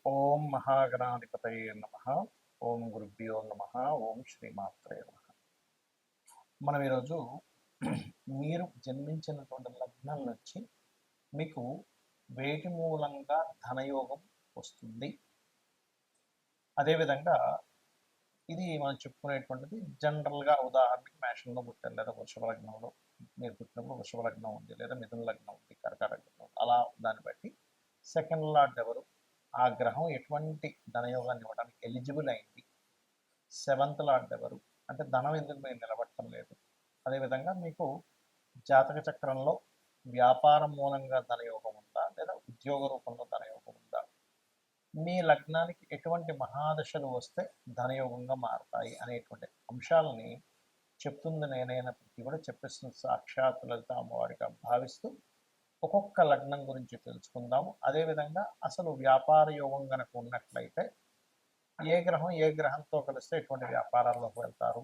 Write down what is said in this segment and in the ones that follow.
ఓం మహాగణాధిపతయే నమః. ఓం గురుభ్యో నమః. ఓం శ్రీమాత్రే నమః. మనం ఈరోజు మీరు జన్మించినటువంటి లగ్నం నుంచి మీకు వేటి మూలంగా ధనయోగం వస్తుంది, అదేవిధంగా ఇది మనం చెప్పుకునేటువంటిది జనరల్గా. ఉదాహరణకి మేషంలో పుట్టారు, లేదా వృషభ లగ్నంలో మీరు పుట్టినప్పుడు వృషభ లగ్నం ఉంది, లేదా మిథున లగ్నం ఉంది, కర్కాటక లగ్నం ఉంది. అలా దాన్ని బట్టి సెకండ్ లార్డ్ ఎవరు, ఆ గ్రహం ఎటువంటి ధనయోగాన్ని ఇవ్వడానికి ఎలిజిబుల్ అయింది, సెవెంత్ లార్డ్ ఎవరు, అంటే ధనం ఎందుకు మీరు నిలబడటం లేదు, అదేవిధంగా మీకు జాతక చక్రంలో వ్యాపారం మూలంగా ధనయోగం ఉందా, లేదా ఉద్యోగ రూపంలో ధనయోగం ఉందా, మీ లగ్నానికి ఎటువంటి మహాదశలు వస్తే ధనయోగంగా మారతాయి అనేటువంటి అంశాలని చెప్తుంది నేనైనప్పటికీ కూడా చెప్పేస్తున్న సాక్షాత్ లలిత అమ్మవారిగా భావిస్తూ ఒక్కొక్క లగ్నం గురించి తెలుసుకుందాము. అదేవిధంగా అసలు వ్యాపార యోగం కనుక ఉన్నట్లయితే ఏ గ్రహం ఏ గ్రహంతో కలిస్తే ఎటువంటి వ్యాపారాల్లోకి వెళ్తారు,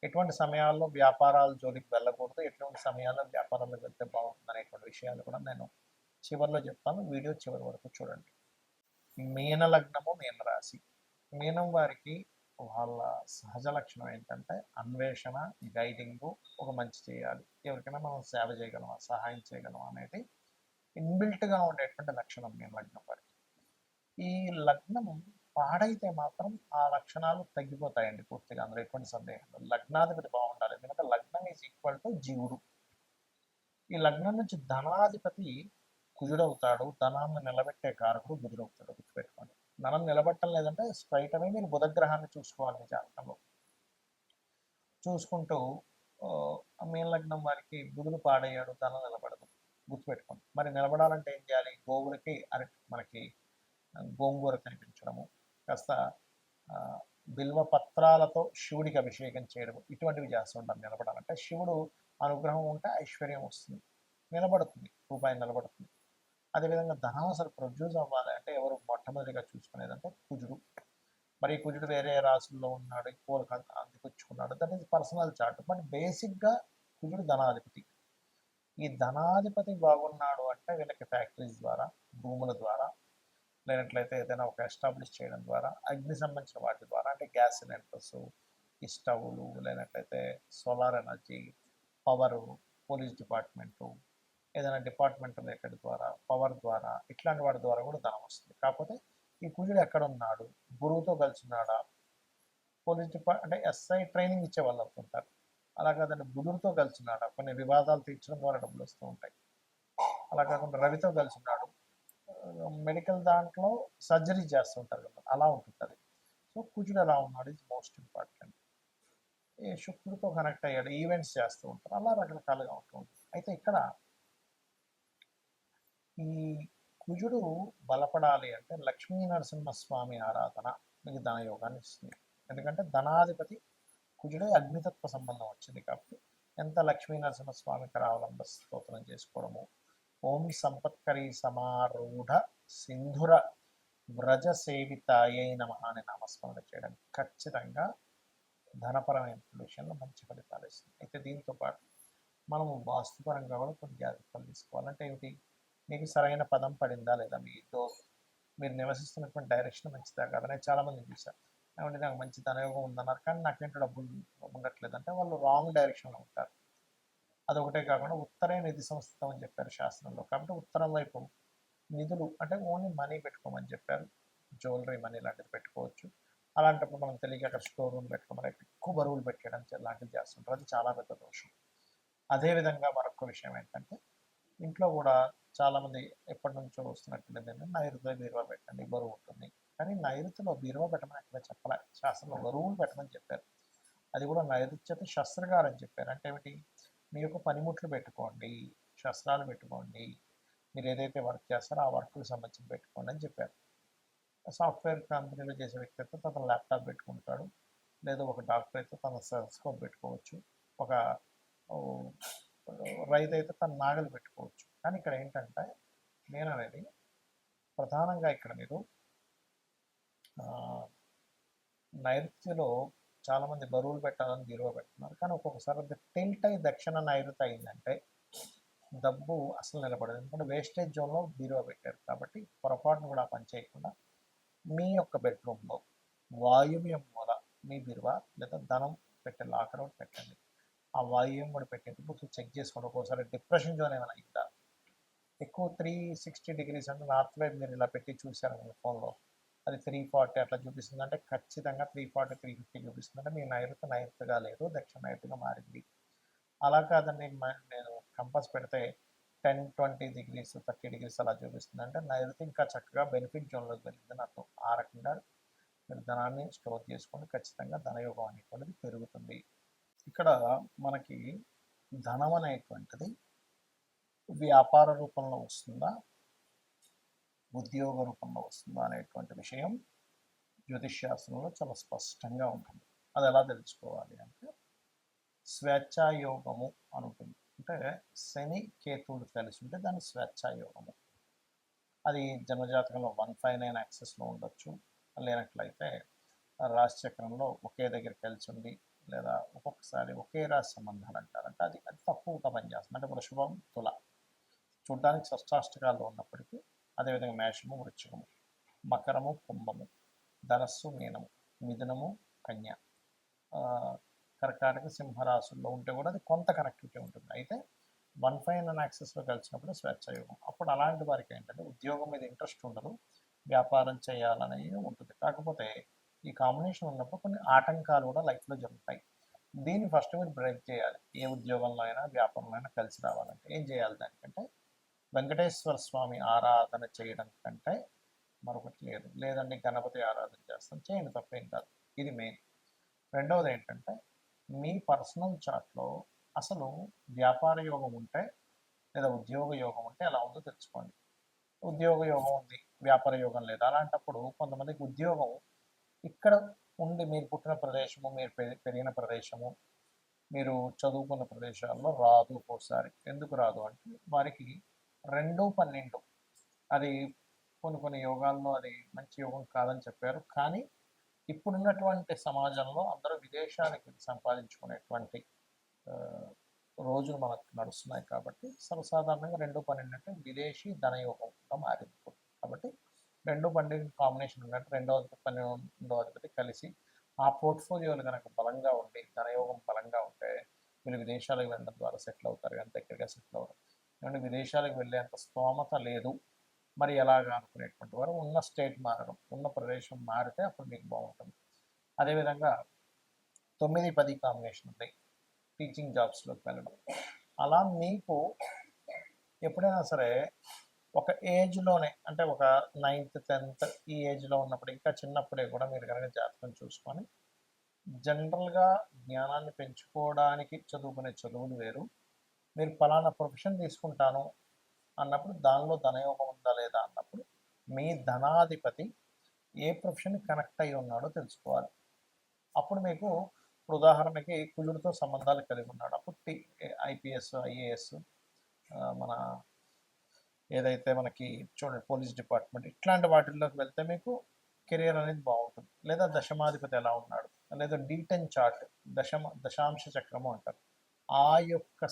ఎటువంటి సమయాల్లో వ్యాపారాల జోలికి వెళ్ళకూడదు, ఎటువంటి సమయాల్లో వ్యాపారాలకు వెళ్తే బాగుంటుంది అనేటువంటి విషయాలు కూడా నేను చివరిలో చెప్తాను. వీడియో చివరి వరకు చూడండి. మీన లగ్నము, మీన రాశి. మీనం వారికి వాళ్ళ సహజ లక్షణం ఏంటంటే అన్వేషణ, గైడింగు, ఒక మంచి చేయాలి, ఎవరికైనా మనం సేవ చేయగలమా, సహాయం చేయగలమా అనేది ఇన్బిల్ట్గా ఉండేటువంటి లక్షణం మీన లగ్నం వారికి. ఈ లగ్నం పాడైతే మాత్రం ఆ లక్షణాలు తగ్గిపోతాయండి పూర్తిగా, అందులో ఎటువంటి సందేహం లేదు. లగ్నాధిపతి బాగుండాలి, ఎందుకంటే లగ్నం ఈజ్ ఈక్వల్ టు జీవుడు. ఈ లగ్నం నుంచి ధనాధిపతి కుజుడవుతాడు, ధనాన్ని నిలబెట్టే కారకుడు బుధుడవుతాడు, గుర్తుపెట్టుకోండి. ధనం నిలబెట్టం లేదంటే స్ట్రైట్ అవే మీరు బుధగ్రహాన్ని చూసుకోవాలి మీ జాతకంలో. చూసుకుంటూ మీన లగ్నం వారికి బుధుడు పాడయ్యాడు, ధనం నిలబడదు, గుర్తుపెట్టుకోండి. మరి నిలబడాలంటే ఏం చేయాలి? గోవులకి మనకి గోంగూర కనిపించడము, కాస్త బిల్వ పత్రాలతో శివుడికి అభిషేకం చేయడం, ఇటువంటివి చేస్తుంటారు. నిలబడాలంటే శివుడు అనుగ్రహం ఉంటే ఐశ్వర్యం వస్తుంది, నిలబడుతుంది, రూపాయి నిలబడుతుంది. అదేవిధంగా ధనం అసలు ప్రొడ్యూస్ అవ్వాలి అంటే ఎవరు మొట్టమొదటిగా చూసుకునేదంటే కుజుడు. మరి కుజుడు వేరే రాశుల్లో ఉన్నాడు, పూలకు అందిపుచ్చుకున్నాడు, that is personal chart. But బేసిక్గా కుజుడు ధనాధిపతి. ఈ ధనాధిపతి బాగున్నాడు అంటే వీళ్ళకి ఫ్యాక్టరీస్ ద్వారా, భూముల ద్వారా, లేనట్లయితే ఏదైనా ఒక ఎస్టాబ్లిష్ చేయడం ద్వారా, అగ్ని సంబంధించిన వాటి ద్వారా, అంటే గ్యాస్ సిలిండర్స్, ఈ స్టవ్లు, లేనట్లయితే solar energy, power, police department, ఏదైనా డిపార్ట్మెంట్ రిలేటెడ్ ద్వారా, పవర్ ద్వారా, ఇట్లాంటి వాటి ద్వారా కూడా ధనం వస్తుంది. కాకపోతే ఈ కుజుడు ఎక్కడ ఉన్నాడు, గురువుతో కలిసి ఉన్నాడా, పోలీస్ అంటే ఎస్ఐ ట్రైనింగ్ ఇచ్చే వాళ్ళు అవుతుంటారు, అలా కాదండి బుధుడితో కలిసి ఉన్నాడా, కొన్ని వివాదాలు తీర్చడం ద్వారా డబ్బులు వస్తూ ఉంటాయి. అలా కాకుండా రవితో కలిసి ఉన్నాడు, మెడికల్ దాంట్లో సర్జరీ చేస్తుంటారు కదా, అలా ఉంటుంది. సో కుజుడు ఎలా ఉన్నాడు ఇస్ మోస్ట్ ఇంపార్టెంట్. ఈ శుక్రుడితో కనెక్ట్ అయ్యాడు, ఈవెంట్స్ చేస్తూ ఉంటారు, అలా రకరకాలుగా ఉంటూ ఉంటుంది. అయితే ఇక్కడ ఈ కుజుడు బలపడాలి అంటే లక్ష్మీ నరసింహస్వామి ఆరాధన మీకు ధనయోగాన్ని ఇస్తుంది. ఎందుకంటే ధనాధిపతి కుజుడే, అగ్నితత్వ సంబంధం వచ్చింది కాబట్టి ఎంత లక్ష్మీ నరసింహస్వామి కరావలంబ స్తోత్రం చేసుకోవడము, ఓం సంపత్కరీ సమారూఢ సింధుర వ్రజ సేవితాయై నమ అనే నామస్మరణ చేయడం ఖచ్చితంగా ధనపరమైన విషయంలో మంచి ఫలితాలు ఇస్తుంది. అయితే దీంతో పాటు మనము వాస్తుపరంగా కూడా కొన్ని జాగ్రత్తలు తీసుకోవాలంటే ఏమిటి, మీకు సరైన పదం పడిందా లేదా, మీరు నివసిస్తున్నటువంటి డైరెక్షన్ మంచిదా కాదని చాలామంది చూశారు. ఏమంటే నాకు మంచి ధనయోగం ఉందన్నారు కానీ నాకేంటో డబ్బులు ఉండట్లేదు అంటే వాళ్ళు రాంగ్ డైరెక్షన్లో ఉంటారు. అదొకటే కాకుండా ఉత్తరే నిధి సంస్థ అని చెప్పారు శాస్త్రంలో, కాబట్టి ఉత్తరం వైపు నిధులు అంటే ఓన్లీ మనీ పెట్టుకోమని చెప్పారు, జ్యువెలరీ మనీ లాంటిది పెట్టుకోవచ్చు. అలాంటప్పుడు మనం తెలియక అక్కడ స్టోర్ రూమ్ పెట్టుకోమని ఎక్కువ బరువులు పెట్టడం లాంటివి చేస్తుంటారు, అది చాలా పెద్ద దోషం. అదేవిధంగా మరొక విషయం ఏంటంటే ఇంట్లో కూడా చాలామంది ఎప్పటి నుంచో వస్తున్నట్టు ఏంటంటే నైరుతిలో బీరువా పెట్టండి, బరువు ఉంటుంది. కానీ నైరుతిలో బీరువా పెట్టమని అక్కడ చెప్పలే, శాస్త్రంలో బరువులు పెట్టమని చెప్పారు. అది కూడా నైరుత్యత శస్త్రగారు అని చెప్పారు. అంటే ఏమిటి, మీ యొక్క పనిముట్లు పెట్టుకోండి, శస్త్రాలు పెట్టుకోండి, మీరు ఏదైతే వర్క్ చేస్తారో ఆ వర్క్కి సంబంధించి పెట్టుకోండి అని చెప్పారు. సాఫ్ట్వేర్ కంపెనీలో చేసే వ్యక్తి అయితే తన ల్యాప్టాప్ పెట్టుకుంటాడు, లేదా ఒక డాక్టర్ అయితే తన స్కోప్ పెట్టుకోవచ్చు, ఒక రైతు అయితే తన నాగలు పెట్టుకోవచ్చు. కానీ ఇక్కడ ఏంటంటే నేను అనేది ప్రధానంగా ఇక్కడ మీరు నైరుత్యలో చాలామంది బరువులు పెట్టాలని బీరువా పెడుతున్నారు, కానీ ఒక్కొక్కసారి అది టిల్ట్ అయి దక్షిణ నైరుతి అయిందంటే డబ్బు అసలు నిలబడదు. ఎందుకంటే వేస్టేజ్ జోన్లో బీరువా పెట్టారు కాబట్టి పొరపాటును కూడా పని చేయకుండా మీ యొక్క బెడ్రూమ్లో వాయువ్యం మూల మీ బీరువా లేదా ధనం పెట్టే లాకర్ ఒకటి పెట్టండి. ఆ వాయువ్యం కూడా పెట్టేటప్పుడు చెక్ చేసుకోండి. ఒక్కోసారి డిప్రెషన్ జోన్ ఏమైనా అయిందా, ఎక్కువ 360 అంటే నార్త్ వైపు మీరు ఇలా పెట్టి చూసారు మీ ఫోన్లో, అది 340 అట్లా చూపిస్తుంది అంటే ఖచ్చితంగా 340 350 చూపిస్తుంది అంటే మీ నైరుతి నైరుతిగా లేదు, దక్షిణ నైరుతిగా మారింది. అలా కాదండి, నేను కంపాస్ పెడితే 10-20 30 అలా చూపిస్తుంది అంటే నైరుతి ఇంకా చక్కగా బెనిఫిట్ జోన్లోకి వెళ్ళిందని అర్థం. ఆ రకంగా మీరు ధనాన్ని స్టోర్ చేసుకొని ఖచ్చితంగా ధనయోగం అనేటువంటిది పెరుగుతుంది. ఇక్కడ మనకి ధనం అనేటువంటిది వ్యాపార రూపంలో వస్తుందా, ఉద్యోగ రూపంలో వస్తుందా అనేటువంటి విషయం జ్యోతిష్శాస్త్రంలో చాలా స్పష్టంగా ఉంటుంది. అది ఎలా తెలుసుకోవాలి అంటే స్వేచ్ఛాయోగము అని ఉంటుంది. అంటే శని కేతువులు కలిసి ఉంటే దాన్ని స్వేచ్ఛాయోగము. అది జన్మజాతకంలో 159 యాక్సెస్లో ఉండొచ్చు, లేనట్లయితే రాశి చక్రంలో ఒకే దగ్గర కలిసి ఉండి, లేదా ఒక్కొక్కసారి ఒకే రాశి సంబంధాలు అంటారంటే అది అది తక్కువగా పనిచేస్తుంది. అంటే వృషభం తుల చూడ్డానికి షష్టాష్టకాల్లో ఉన్నప్పటికీ, అదేవిధంగా మేషము వృశ్చికము, మకరము కుంభము, ధనస్సు మీనము, మిథునము కన్య, కర్కాటక సింహరాశుల్లో ఉంటే కూడా అది కొంత కనెక్టివిటీ ఉంటుంది. అయితే 159 యాక్సెస్లో కలిసినప్పుడు స్వేచ్ఛాయోగం. అప్పుడు అలాంటి వారికి ఏంటంటే ఉద్యోగం మీద ఇంట్రెస్ట్ ఉండదు, వ్యాపారం చేయాలని ఉంటుంది. కాకపోతే ఈ కాంబినేషన్ ఉన్నప్పుడు కొన్ని ఆటంకాలు కూడా లైఫ్లో జరుగుతాయి. దీన్ని ఫస్ట్ మీరు బ్రేక్ చేయాలి. ఏ ఉద్యోగంలో అయినా వ్యాపారంలో అయినా కలిసి రావాలంటే ఏం చేయాలి? దానికంటే వెంకటేశ్వర స్వామి ఆరాధన చేయడం కంటే మరొకటి లేదు. లేదండి గణపతి ఆరాధన చేస్తాం, చేయండి, తప్పేం కాదు. ఇది మెయిన్. రెండవది ఏంటంటే మీ పర్సనల్ చార్ట్లో అసలు వ్యాపార యోగం ఉంటే లేదా ఉద్యోగ యోగం ఉంటే ఎలా ఉందో తెలుసుకోండి. ఉద్యోగ యోగం ఉంది, వ్యాపార యోగం లేదు. అలాంటప్పుడు కొంతమందికి ఉద్యోగం ఇక్కడ ఉండి మీరు పుట్టిన ప్రదేశము, మీరు పెరిగిన ప్రదేశము, మీరు చదువుకున్న ప్రదేశాల్లో రాదు. ఒక్కోసారి ఎందుకు రాదు అంటే వారికి 2-12 అది కొన్ని యోగాల్లో అది మంచి యోగం కాదని చెప్పారు. కానీ ఇప్పుడున్నటువంటి సమాజంలో అందరూ విదేశాలకు సంపాదించుకునేటువంటి రోజులు మనకు నడుస్తున్నాయి కాబట్టి సర్వసాధారణంగా 2-12 అంటే విదేశీ ధనయోగంగా మారింది. కాబట్టి 2-12 కాంబినేషన్ ఉన్నట్టు 2వ అధిపతి కలిసి ఆ పోర్ట్ఫోలియోలు కనుక బలంగా ఉండి ధనయోగం బలంగా ఉంటే వీళ్ళు విదేశాలకు వెళ్ళడం ద్వారా సెటిల్ అవుతారు, కానీ దగ్గరగా సెటిల్ అవుతారు. ఎందుకంటే విదేశాలకు వెళ్ళేంత స్తోమత లేదు, మరి ఎలాగా అనుకునేటువంటి వారు ఉన్న స్టేట్ మారడం, ఉన్న ప్రదేశం మారితే అప్పుడు మీకు బాగుంటుంది. అదేవిధంగా 9-10 కాంబినేషన్ ఉంది, టీచింగ్ జాబ్స్లోకి వెళ్ళడం. అలా మీకు ఎప్పుడైనా సరే ఒక ఏజ్లోనే అంటే ఒక 9th 10th ఈ ఏజ్లో ఉన్నప్పుడు, ఇంకా చిన్నప్పుడే కూడా మీరు కనుక జాతకం చూసుకొని జనరల్గా జ్ఞానాన్ని పెంచుకోవడానికి చదువుకునే చదువులు వేరు, మీరు ఫలానా ప్రొఫెషన్ తీసుకుంటాను అన్నప్పుడు దానిలో ధనయోగం ఉందా లేదా అన్నప్పుడు మీ ధనాధిపతి ఏ ప్రొఫెషన్ కనెక్ట్ అయి ఉన్నాడో తెలుసుకోవాలి. అప్పుడు మీకు ఉదాహరణకి కుజుడితో సంబంధాలు కలిగి ఉన్నాడు, అప్పుడు IPS IAS మన ఏదైతే మనకి చూడండి పోలీస్ డిపార్ట్మెంట్ ఇట్లాంటి వాటిల్లోకి వెళ్తే మీకు కెరియర్ అనేది బాగుంటుంది. లేదా దశమాధిపతి ఎలా ఉన్నాడు, లేదా D10 చార్ట్, దశాంశ చక్రము అంటారు. ఆ యొక్క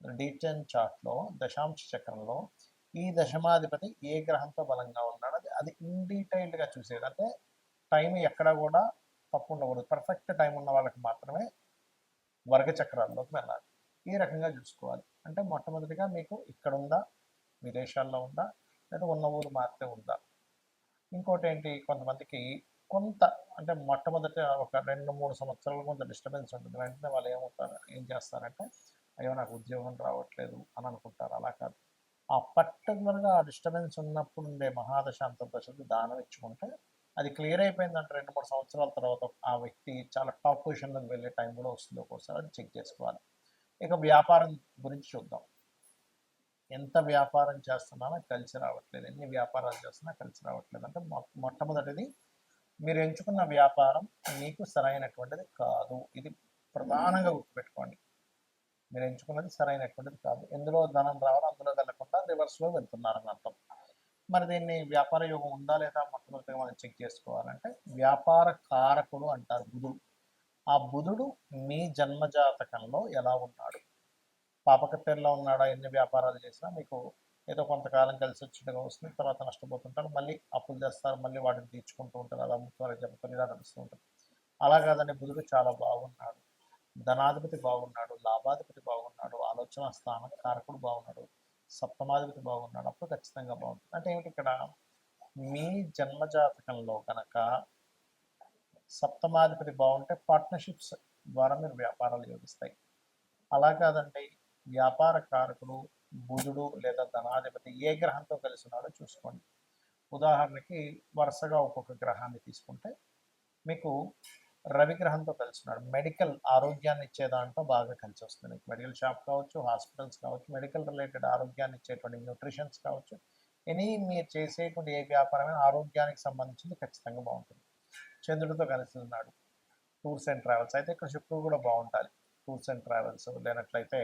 D10 చార్ట్లో దశాంశ చక్రంలో ఈ దశమాధిపతి ఏ గ్రహంతో బలంగా ఉన్నాడు అది ఇన్ డీటెయిల్డ్గా చూసేది. అంటే టైం ఎక్కడా కూడా తప్పు ఉండకూడదు. పర్ఫెక్ట్ టైం ఉన్న వాళ్ళకి మాత్రమే వర్గ చక్రాల్లోకి వెళ్ళాలి. ఈ రకంగా చూసుకోవాలి. అంటే మొట్టమొదటిగా మీకు ఇక్కడ ఉందా, విదేశాల్లో ఉందా, లేదా ఉన్న ఊరు మారితే ఉందా. ఇంకోటి ఏంటి, కొంతమందికి కొంత అంటే మొట్టమొదటి ఒక 2-3 సంవత్సరాలు కొంత డిస్టర్బెన్స్ ఉంటుంది. వెంటనే వాళ్ళు ఏం చేస్తారంటే అయ్యో నాకు ఉద్యోగం రావట్లేదు అని అనుకుంటారు. అలా కాదు, ఆ పర్టికులర్గా ఆ డిస్టర్బెన్స్ ఉన్నప్పుడు ఉండే మహాదశ అంతర్దశకు దానం ఇచ్చుకుంటే అది క్లియర్ అయిపోయిందంటే 2-3 సంవత్సరాల తర్వాత ఆ వ్యక్తి చాలా టాప్ పొజిషన్లోకి వెళ్ళే టైం కూడా వస్తుంది. ఒక్కోసారి అది చెక్ చేసుకోవాలి. ఇక వ్యాపారం గురించి చూద్దాం. ఎంత వ్యాపారం చేస్తున్నానో కలిసి రావట్లేదు, ఎన్ని వ్యాపారాలు చేస్తున్నా కలిసి రావట్లేదు అంటే మొట్టమొదటిది మీరు ఎంచుకున్న వ్యాపారం మీకు సరైనటువంటిది కాదు. ఇది ప్రధానంగా గుర్తుపెట్టుకోండి. మీరు ఎంచుకున్నది సరైనటువంటిది కాదు. ఎందులో ధనం రావాలో అందులో వెళ్ళకుండా రివర్స్లో వెళ్తున్నారని అర్థం. మరి దీన్ని వ్యాపార యోగం ఉందా లేదా మొట్టమొదటిగా మనం చెక్ చేసుకోవాలంటే వ్యాపార కారకుడు అంటారు బుధుడు. ఆ బుధుడు మీ జన్మజాతకంలో ఎలా ఉన్నాడు, పాపకత్తెల్లో ఉన్నాడా, ఎన్ని వ్యాపారాలు చేసినా మీకు ఏదో కొంతకాలం కలిసి వచ్చినట్టుగా వస్తుంది. తర్వాత నష్టపోతుంటారు. మళ్ళీ అప్పులు తెస్తారు. మళ్ళీ వాటిని తీర్చుకుంటూ ఉంటారు. అలా అమ్ముతారు, చెప్తారు, ఇలా నడుస్తూ ఉంటుంది. అలా కాదండి, బుధుడు చాలా బాగున్నాడు. ధనాధిపతి బాగున్నాడు, లాభాధిపతి బాగున్నాడు, ఆలోచన స్థాన కారకుడు బాగున్నాడు, సప్తమాధిపతి బాగున్నాడు. అప్పుడు ఖచ్చితంగా బాగుంటుంది. అంటే ఏమిటి ఇక్కడ, మీ జన్మ జాతకంలో కనుక సప్తమాధిపతి బాగుంటే పార్ట్నర్షిప్స్ ద్వారా మీరు వ్యాపారాలు యోగిస్తాయి. అలా కాదండి, వ్యాపార కారకుడు బుధుడు లేదా ధనాధిపతి ఏ గ్రహంతో కలిసి ఉన్నాడో చూసుకోండి. ఉదాహరణకి వరుసగా ఒక్కొక్క గ్రహాన్ని తీసుకుంటే మీకు రవి గ్రహంతో కలిసి ఉన్నాడు. మెడికల్ ఆరోగ్యాన్ని ఇచ్చే దాంట్లో బాగా కలిసి వస్తుంది. మెడికల్ షాప్ కావచ్చు, హాస్పిటల్స్ కావచ్చు, మెడికల్ రిలేటెడ్ ఆరోగ్యాన్ని ఇచ్చేటువంటి న్యూట్రిషన్స్ కావచ్చు, ఎనీ మీరు చేసేటువంటి ఏ వ్యాపారమైన ఆరోగ్యానికి సంబంధించింది ఖచ్చితంగా బాగుంటుంది. చంద్రుడితో కలిసి ఉన్నాడు. టూర్స్ అండ్ ట్రావెల్స్ అయితే ఇక్కడ శుక్రుడు కూడా బాగుంటాలి. టూర్స్ అండ్ ట్రావెల్స్ లేనట్లయితే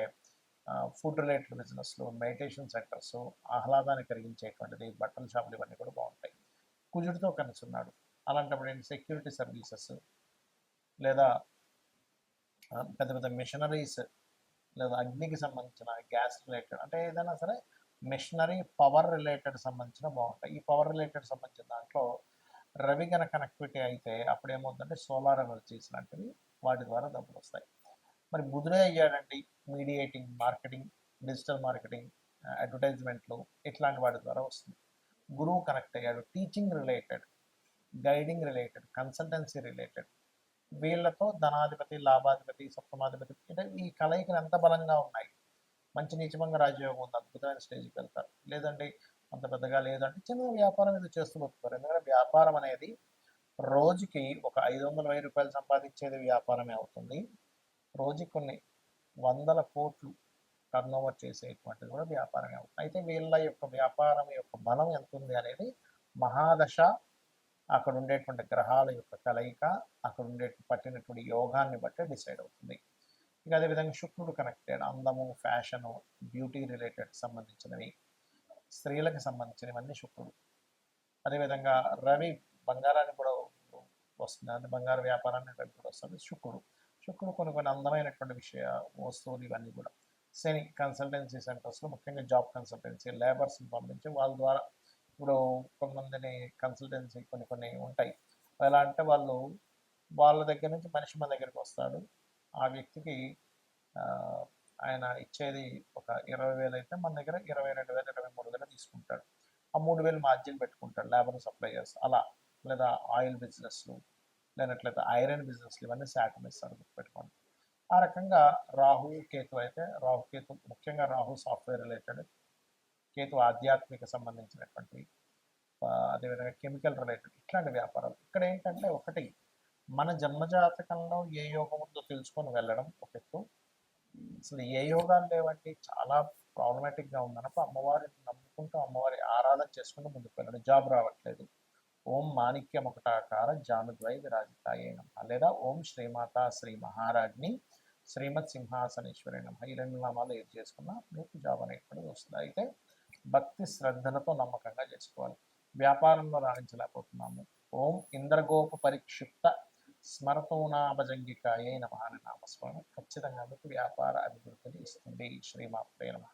ఫుడ్ రిలేటెడ్ బిజినెస్లు, మెడిటేషన్ సెంటర్స్, ఆహ్లాదాన్ని కలిగించేటువంటిది బట్టల షాపులు ఇవన్నీ కూడా బాగుంటాయి. కుజుడితో కలిసి ఉన్నాడు. అలాంటప్పుడు ఏంటి, సెక్యూరిటీ సర్వీసెస్ లేదా పెద్ద పెద్ద మిషనరీస్ లేదా అగ్నికి సంబంధించిన గ్యాస్ రిలేటెడ్, అంటే ఏదైనా సరే మిషనరీ పవర్ రిలేటెడ్ సంబంధించిన బాగుంటాయి. ఈ పవర్ రిలేటెడ్ సంబంధించిన దాంట్లో రవి గన కనెక్టివిటీ అయితే అప్పుడు ఏమవుతుందంటే సోలార్ ఎనర్జీస్ లాంటివి, వాటి ద్వారా డబ్బులు వస్తాయి. మరి బుధుడే అయ్యాడండి మీడియేటింగ్, మార్కెటింగ్, డిజిటల్ మార్కెటింగ్, అడ్వర్టైజ్మెంట్లు, ఇట్లాంటి వాటి ద్వారా వస్తుంది. గురువు కనెక్ట్ అయ్యాడు, teaching related, guiding related, consultancy related, వీళ్ళతో ధనాధిపతి, లాభాధిపతి, సప్తమాధిపతి, అంటే ఈ కలయికలు ఎంత బలంగా ఉన్నాయి. మంచి నీచభంగ రాజయోగం ఉంది, అద్భుతమైన స్టేజ్కి వెళ్తారు. లేదండి అంత పెద్దగా లేదంటే చిన్న వ్యాపారం ఏదో చేస్తూ బతుకుతారు. ఎందుకంటే వ్యాపారం అనేది రోజుకి ఒక 500,000 రూపాయలు సంపాదించేది వ్యాపారమే అవుతుంది. రోజుకి కొన్ని వందల కోట్లు టర్న్ ఓవర్ చేసేటువంటిది కూడా వ్యాపారమే అవుతుంది. అయితే వీళ్ళ యొక్క వ్యాపారం యొక్క బలం ఎంత ఉంది అనేది మహాదశ, అక్కడ ఉండేటువంటి గ్రహాల యొక్క కలయిక, అక్కడ ఉండే పట్టినటువంటి యోగాన్ని బట్టి డిసైడ్ అవుతుంది. ఇక అదేవిధంగా శుక్రుడు కనెక్టెడ్, అందము, ఫ్యాషను, బ్యూటీ రిలేటెడ్ సంబంధించినవి, స్త్రీలకు సంబంధించినవన్నీ శుక్రుడు. అదేవిధంగా రవి బంగారాన్ని కూడా వస్తుంది, అంటే బంగారు వ్యాపారాన్ని రవి కూడా వస్తుంది. శుక్రుడు కొన్ని కొన్ని అందమైనటువంటి వస్తువులు ఇవన్నీ కూడా. శని కన్సల్టెన్సీ సెంటర్స్లో ముఖ్యంగా జాబ్ కన్సల్టెన్సీ, లేబర్స్ని పంపించి వాళ్ళ ద్వారా, ఇప్పుడు కొంతమందిని కన్సల్టెన్సీ కొన్ని కొన్ని ఉంటాయి. ఎలా అంటే వాళ్ళ దగ్గర నుంచి మనిషి మన దగ్గరికి వస్తాడు. ఆ వ్యక్తికి ఆయన ఇచ్చేది ఒక 20,000 అయితే మన దగ్గర 22,000, 23,000 తీసుకుంటాడు. ఆ 3,000 మార్జిన్ పెట్టుకుంటాడు లేబర్ సప్లయర్స్ అలా. లేదా ఆయిల్ బిజినెస్లు, లేనట్లయితే ఐరన్ బిజినెస్లు, ఇవన్నీ శాఖం ఇస్తాడు, గుర్తుపెట్టుకోండి. ఆ రకంగా రాహు కేతు అయితే, రాహుకేతు ముఖ్యంగా రాహు సాఫ్ట్వేర్ రిలేటెడ్, కేతు ఆధ్యాత్మిక సంబంధించినటువంటి, అదేవిధంగా కెమికల్ రిలేటెడ్, ఇట్లాంటి వ్యాపారాలు. ఇక్కడ ఏంటంటే ఒకటి, మన జన్మజాతకంలో ఏ యోగం ఉందో తెలుసుకొని వెళ్ళడం ఒక ఎత్తు. అసలు ఏ యోగాలు లేవండి, చాలా ప్రాబ్లమాటిక్గా ఉందన్నప్పుడు అమ్మవారిని నమ్ముకుంటూ అమ్మవారి ఆరాధన చేసుకుంటూ ముందుకు వెళ్ళడం. జాబ్ రావట్లేదు, ఓం మాణిక్యముకటాకార జానుద్వై విరాజితాయే నమః, లేదా ఓం శ్రీమాత శ్రీ మహారాజ్ని శ్రీమత్ సింహాసనేశ్వరి నమః, ఈ 2 నామాలు ఏది చేసుకున్నా మీకు జాబ్ అనేటువంటిది వస్తుంది. అయితే భక్తి శ్రద్ధలతో నమ్మకంగా చేసుకోవాలి. వ్యాపారంలో రాణించలేకపోతున్నాము, ఓం ఇంద్రగోప పరిక్షిప్త స్మరతోనాభజంగికాయే నమః అనే నామస్మరణ ఖచ్చితంగా మీకు వ్యాపార అభివృద్ధిని ఇస్తుంది. శ్రీమాత్రే నమః.